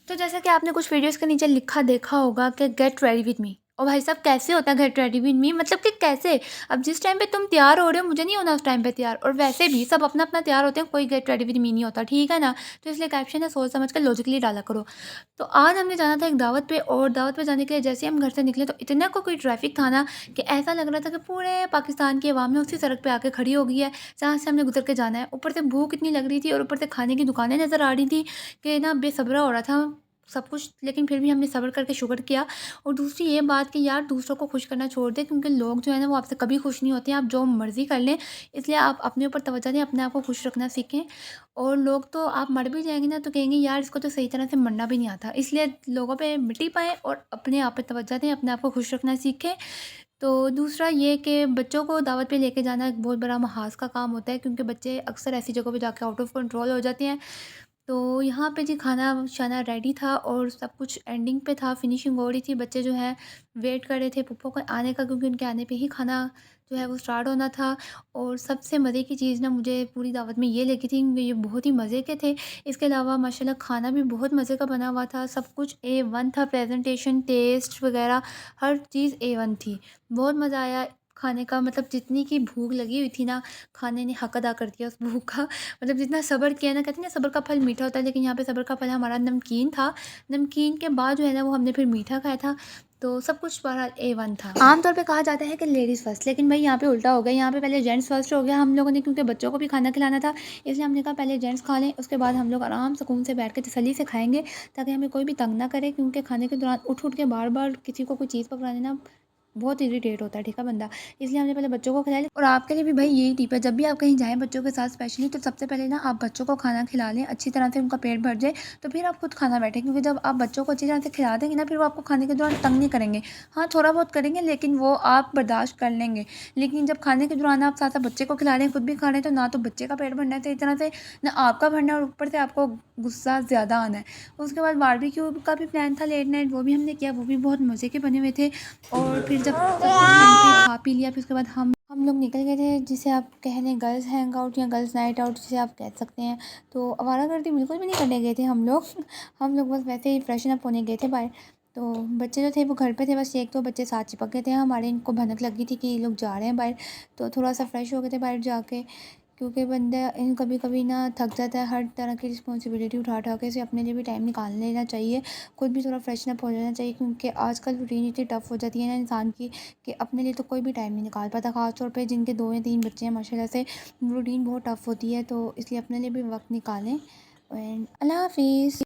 तो जैसा कि आपने कुछ वीडियोस के नीचे लिखा देखा होगा कि गेट रेडी विद मी। और भाई साहब कैसे होता है गेट रेडी विद मी, मतलब कि कैसे? अब जिस टाइम पे तुम तैयार हो रहे हो मुझे नहीं होना उस टाइम पे तैयार, और वैसे भी सब अपना अपना तैयार होते हैं, कोई गेट रेडी विद मी नहीं होता, ठीक है ना? तो इसलिए कैप्शन है सोच समझ कर लॉजिकली डाला करो। तो आज हमने जाना था एक दावत पे, और दावत पे जाने के लिए जैसे हम घर से निकले तो इतना कोई ट्रैफिक था ना कि ऐसा लग रहा था कि पूरे पाकिस्तान की आवाम ने उसी सड़क पे आके खड़ी हो गई है जहाँ से हमने गुजर के जाना है। ऊपर से भूख इतनी लग रही थी और ऊपर से खाने की दुकानें नज़र आ रही थी कि ना बेसब्रा हो रहा था सब कुछ, लेकिन फिर भी हमने सब्र करके शुक्र किया। और दूसरी ये बात कि यार दूसरों को खुश करना छोड़ दें, क्योंकि लोग जो है ना वो आपसे कभी खुश नहीं होते हैं, आप जो मर्ज़ी कर लें। इसलिए आप अपने ऊपर तवज्जो दें, अपने आप को खुश रखना सीखें। और लोग तो आप मर भी जाएँगे ना तो कहेंगे यार इसको तो सही तरह से मरना भी नहीं आता। इसलिए लोगों पे मिट्टी पाएँ और अपने आप पे तवज्जो दें, अपने आप को खुश रखना सीखें। तो दूसरा ये कि बच्चों को दावत पे लेके जाना एक बहुत बड़ा महाज़ का काम होता है, क्योंकि बच्चे अक्सर ऐसी जगहों पे जाके आउट ऑफ कंट्रोल हो जाते हैं। तो यहाँ पे जी खाना-शाना रेडी था और सब कुछ एंडिंग पे था, फिनिशिंग हो रही थी। बच्चे जो हैं वेट कर रहे थे पप्पो के आने का, क्योंकि उनके आने पे ही खाना जो है वो स्टार्ट होना था। और सबसे मज़े की चीज़ ना मुझे पूरी दावत में ये लगी थी कि ये बहुत ही मज़े के थे। इसके अलावा माशाल्लाह खाना भी बहुत मज़े का बना हुआ था, सब कुछ ए-वन था, प्रेज़ेंटेशन, टेस्ट वग़ैरह हर चीज़ ए-वन थी। बहुत मज़ा आया खाने का, मतलब जितनी की भूख लगी हुई थी ना, खाने ने हक अदा कर दिया उस भूख का। मतलब जितना सब्र किया ना, कहते हैं ना सब्र का फल मीठा होता है, लेकिन यहाँ पे सब्र का फल हमारा नमकीन था। नमकीन के बाद जो है ना वो हमने फिर मीठा खाया था। तो सब कुछ बहरहाल ए-वन था। आम तौर पे कहा जाता है कि लेडीज़ फर्स्ट, लेकिन भाई यहाँ पे उल्टा हो गया। यहाँ पे पहले जेंट्स फर्स्ट हो गया। हम लोगों ने क्योंकि बच्चों को भी खाना खिलाना था, इसलिए हमने कहा पहले जेंट्स खा लें, उसके बाद हम लोग आराम सुकून से बैठ के तसल्ली से खाएँगे, ताकि हमें कोई भी तंग ना करे, क्योंकि खाने के दौरान उठ-उठ के बार-बार किसी को कोई चीज़ पकड़ाने ना बहुत इरिटेट होता है, ठीक है बंदा। इसलिए हमने पहले बच्चों को खिलाया। और आपके लिए भी भाई यही टिप है, जब भी आप कहीं जाएँ बच्चों के साथ स्पेशली, तो सबसे पहले ना आप बच्चों को खाना खिला लें, अच्छी तरह से उनका पेट भर जाए, तो फिर आप खुद खाना बैठें। क्योंकि जब आप बच्चों को अच्छी तरह से खिला देंगे ना, फिर वो आपको खाने के दौरान तंग नहीं करेंगे। हाँ, थोड़ा बहुत करेंगे लेकिन वो आप बर्दाश्त कर लेंगे। लेकिन जब खाने के दौरान आप साथ-साथ बच्चे को खिला रहे हैं, खुद भी खा रहे हैं, तो ना तो बच्चे का पेट भरना है सही तरह से, ना आपका भरना है, और ऊपर से आपको गुस्सा ज़्यादा आना है। उसके बाद बारबेक्यू का भी प्लान था लेट नाइट, वो भी हमने किया, वो भी बहुत मज़े के बने हुए थे। और फिर जब सब कुछ एंड पे खा पी लिया, फिर उसके बाद हम लोग निकल गए थे, जिसे आप कह लें गर्ल्स हैंग आउट या गर्ल्स नाइट आउट जिसे आप कह सकते हैं। तो आवारागर्दी बिल्कुल भी नहीं करने गए थे हम लोग। हम लोग बस वैसे ही फ्रेशन अप होने गए थे बाहर। तो बच्चे जो थे वो घर पे थे, बस एक दो बच्चे साथ चिपक गए थे हमारे, इनको भनक लगी थी कि ये लोग जा रहे हैं बाहर। तो थोड़ा सा फ्रेश हो गए थे बाहर जाके, क्योंकि बंदा इन कभी कभी ना थक जाता है, हर तरह की रिस्पॉन्सिबिलिटी उठा उठा के, इसे अपने लिए भी टाइम निकाल लेना चाहिए, खुद भी थोड़ा फ्रेशन अप हो जाना चाहिए। क्योंकि आजकल रूटीन इतनी टफ हो जाती है ना इंसान की, कि अपने लिए तो कोई भी टाइम नहीं निकाल पाता, ख़ास तौर पे जिनके 2 या 3 बच्चे हैं माशाल्लाह से। रूटीन बहुत टफ होती है, तो इसलिए अपने लिए भी वक्त निकालें। एंड अल्लाह हाफिज़।